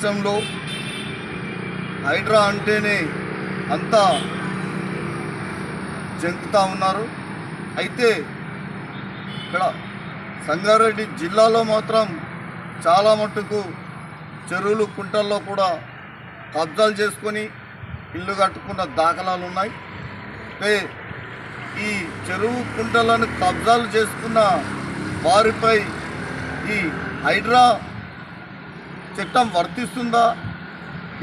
దేశంలో హైడ్రా అంటేనే అంతా జంకుతూ ఉన్నారు. అయితే ఇక్కడ సంగారెడ్డి జిల్లాలో మాత్రం చాలా మట్టుకు చెరువులు కుంటల్లో కూడా కబ్జాలు చేసుకొని ఇల్లు కట్టుకున్న దాఖలాలు ఉన్నాయి. ఈ చెరువు కుంటలను కబ్జాలు చేసుకున్న వారిపై ఈ హైడ్రా చట్టం వర్తిస్తుందా,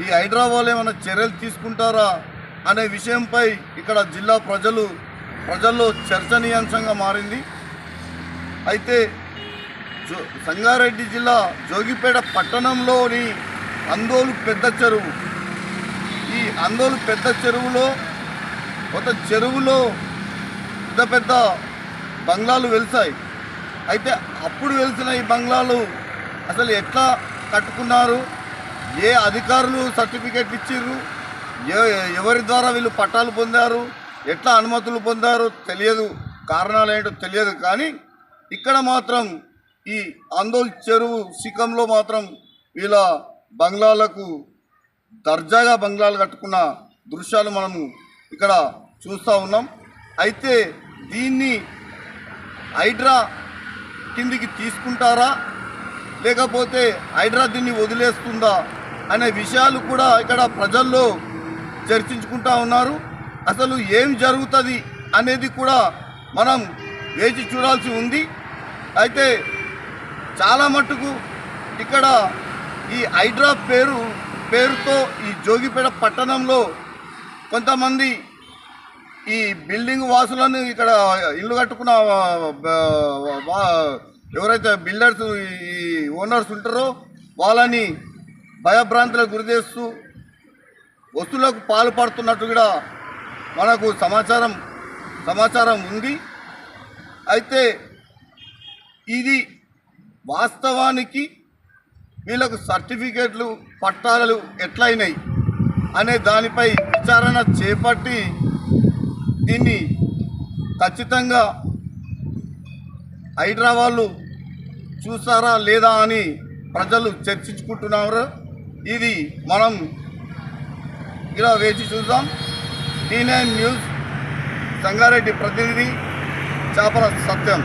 ఈ హైడ్రా వాళ్ళు ఏమైనా చర్యలు తీసుకుంటారా అనే విషయంపై ఇక్కడ జిల్లా ప్రజల్లో చర్చనీయాంశంగా మారింది. అయితే సంగారెడ్డి జిల్లా జోగిపేట పట్టణంలోని అందోలు పెద్ద చెరువు, ఈ అందోలు పెద్ద చెరువులో ఒక చెరువులో పెద్ద పెద్ద బంగ్లాలు వెలిసాయి. అయితే అప్పుడు వెలిసిన ఈ బంగ్లాలు అసలు ఎట్లా కట్టుకున్నారు, ఏ అధికారులు సర్టిఫికేట్ ఇచ్చిర్రు, ఎవరి ద్వారా వీళ్ళు పట్టాలు పొందారు, ఎట్లా అనుమతులు పొందారు తెలియదు, కారణాలు ఏంటో తెలియదు. కానీ ఇక్కడ మాత్రం ఈ అందోల్ చెరువు శిఖంలో మాత్రం వీళ్ళ బంగ్లాలకు దర్జాగా బంగ్లాలు కట్టుకున్న దృశ్యాలు మనము ఇక్కడ చూస్తూ ఉన్నాం. అయితే దీన్ని హైడ్రా కిందికి తీసుకుంటారా లేకపోతే హైడ్రా దీన్ని వదిలేస్తుందా అనే విషయాలు కూడా ఇక్కడ ప్రజల్లో చర్చించుకుంటూ ఉన్నారు. అసలు ఏం జరుగుతుంది అనేది కూడా మనం వేచి చూడాల్సి ఉంది. అయితే చాలా మట్టుకు ఇక్కడ ఈ హైడ్రా పేరుతో ఈ జోగిపేట పట్టణంలో కొంతమంది ఈ బిల్డింగ్ వాసులను, ఇక్కడ ఇల్లు కట్టుకున్న ఎవరైతే బిల్డర్స్ ఈ ఓనర్స్ ఉంటారో వాళ్ళని భయభ్రాంతులకు గురిచేస్తూ వస్తువులకు పాల్పడుతున్నట్టు కూడా మనకు సమాచారం ఉంది. అయితే ఇది వాస్తవానికి వీళ్ళకు సర్టిఫికేట్లు పట్టాలు ఎట్లయినాయి అనే దానిపై విచారణ చేపట్టి దీన్ని ఖచ్చితంగా హైడ్రా వాళ్ళు చూసారా లేదా అని ప్రజలు చర్చించుకుంటున్నారు. ఇది మనం ఇలా వేచి చూద్దాం. T9 న్యూస్ సంగారెడ్డి ప్రతినిధి చాపల సత్యం.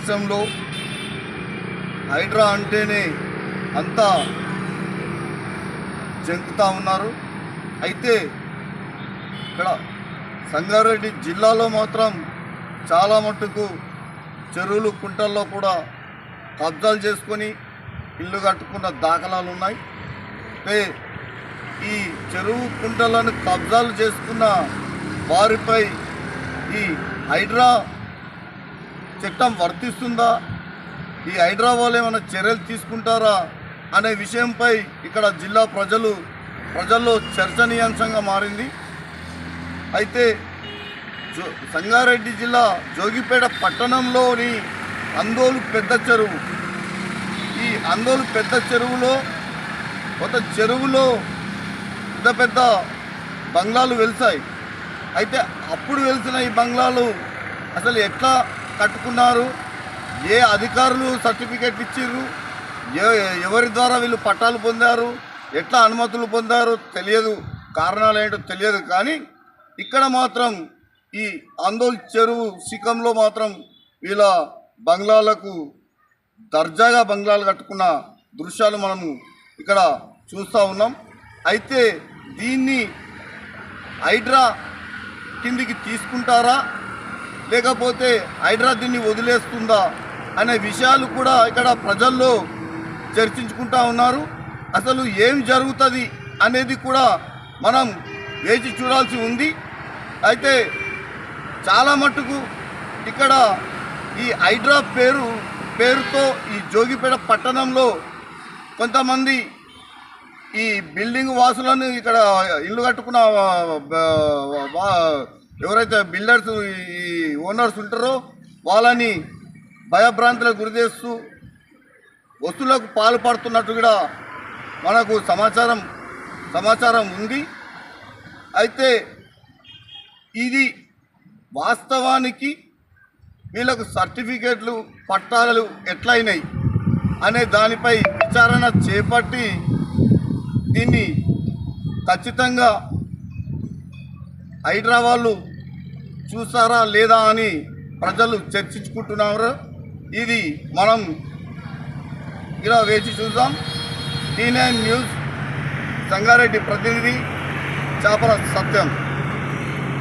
దేశంలో హైడ్రా అంటేనే అంతా జంకుతా ఉన్నారు. అయితే ఇక్కడ సంగారెడ్డి జిల్లాలో మాత్రం చాలా మట్టుకు చెరువులు కుంటల్లో కూడా కబ్జాలు చేసుకొని ఇల్లు కట్టుకున్న దాఖలాలు ఉన్నాయి. అయితే ఈ చెరువు కుంటలను కబ్జాలు చేసుకున్న వారిపై ఈ హైడ్రా చట్టం వర్తిస్తుందా, ఈ హైడ్రా వాళ్ళు ఏమైనా చర్యలు తీసుకుంటారా అనే విషయంపై ఇక్కడ జిల్లా ప్రజల్లో చర్చనీయాంశంగా మారింది. అయితే సంగారెడ్డి జిల్లా జోగిపేట పట్టణంలోని అందోలు పెద్ద చెరువు, ఈ అందోలు పెద్ద చెరువులో పెద్ద పెద్ద బంగ్లాలు వెలిసాయి. అయితే అప్పుడు వెలిసిన ఈ బంగ్లాలు అసలు ఎట్లా కట్టుకున్నారు, ఏ అధికారులు సర్టిఫికేట్ ఇచ్చిర్రు, ఎవరి ద్వారా వీళ్ళు పట్టాలు పొందారు, ఎట్లా అనుమతులు పొందారు తెలియదు, కారణాలు ఏంటో తెలియదు. కానీ ఇక్కడ మాత్రం ఈ ఆందోళ్ చెరువు శిఖంలో మాత్రం వీళ్ళ బంగ్లాలకు దర్జాగా బంగ్లాలు కట్టుకున్న దృశ్యాలు మనము ఇక్కడ చూస్తూ ఉన్నాం. అయితే దీన్ని హైడ్రా కిందికి తీసుకుంటారా లేకపోతే హైడ్రా దీన్ని వదిలేస్తుందా అనే విషయాలు కూడా ఇక్కడ ప్రజల్లో చర్చించుకుంటూ ఉన్నారు. అసలు ఏం జరుగుతుంది అనేది కూడా మనం వేచి చూడాల్సి ఉంది. అయితే చాలా మట్టుకు ఇక్కడ ఈ హైడ్రా పేరుతో ఈ జోగిపేట పట్టణంలో కొంతమంది ఈ బిల్డింగ్ వాసులను, ఇక్కడ ఇల్లు కట్టుకున్న ఎవరైతే బిల్డర్స్ ఈ ఓనర్స్ ఉంటారో వాళ్ళని భయభ్రాంతులకు గురి చేస్తూ వస్తువులకు పాల్పడుతున్నట్టు కూడా మనకు సమాచారం ఉంది. అయితే ఇది వాస్తవానికి వీళ్ళకు సర్టిఫికేట్లు పట్టాలు ఎట్లయినాయి అనే దానిపై విచారణ చేపట్టి దీన్ని ఖచ్చితంగా హైడ్రా వాళ్ళు చూసారా లేదా అని ప్రజలు చర్చించుకుంటున్నారు. ఇది మనం ఇలా వేచి చూద్దాం. T9 న్యూస్ సంగారెడ్డి ప్రతినిధి చాపల సత్యం.